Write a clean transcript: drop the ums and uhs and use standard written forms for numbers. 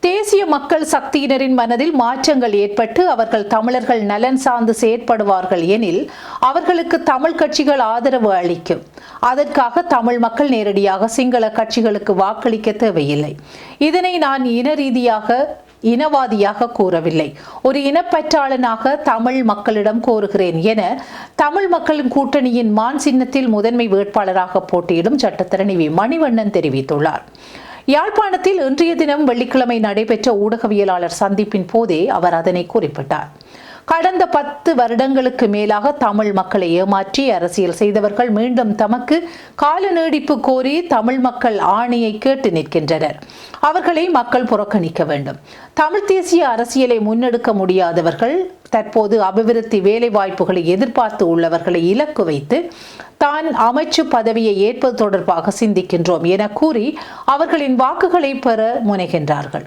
தேசிய மக்கள் சக்தியினரின் மனதில் மாற்றங்கள் ஏற்பட்டு அவர்கள் தமிழர்கள் நலன் சார்ந்து செயற்படுவார்கள் எனில் அவர்களுக்கு தமிழ் கட்சிகள் ஆதரவு அளிக்கும். அதற்காக தமிழ் மக்கள் நேரடியாக சிங்கள கட்சிகளுக்கு வாக்களிக்க தேவையில்லை. இதனை நான் இனவாதியாக கூறவில்லை, ஒரு இனப்பற்றாளனாக தமிழ் மக்களிடம் கோருகிறேன் என தமிழ் மக்களின் கூட்டணியின் மான் சின்னத்தில் முதன்மை வேட்பாளராக போட்டியிடும் சட்டத்தரணி வி. மணிவண்ணன் தெரிவித்துள்ளார். யாழ்ப்பாணத்தில் இன்றைய தினம் வெள்ளிக்கிழமை நடைபெற்ற ஊடகவியலாளர் சந்திப்பின் போதே அவர் அதனை குறிப்பிட்டார். கடந்த 10 வருடங்களுக்கு மேலாக தமிழ் மக்களை ஏமாற்றி அரசியல் செய்தவர்கள் மீண்டும் தமக்கு கால நீடிப்பு கோரி தமிழ் மக்கள் ஆணையை கேட்டு நிற்கின்றனர். அவர்களை மக்கள் புறக்கணிக்க வேண்டும். தமிழ் தேசிய அரசியலை முன்னெடுக்க முடியாதவர்கள் தற்போது அபிவிருத்தி வேலை வாய்ப்புகளை எதிர்பார்த்து உள்ளவர்களை இலக்கு வைத்து தான் அமைச்சு பதவியை ஏற்பது தொடர்பாக சிந்திக்கின்றோம் என கூறி அவர்களின் வாக்குகளை பெற முனைகின்றார்கள்.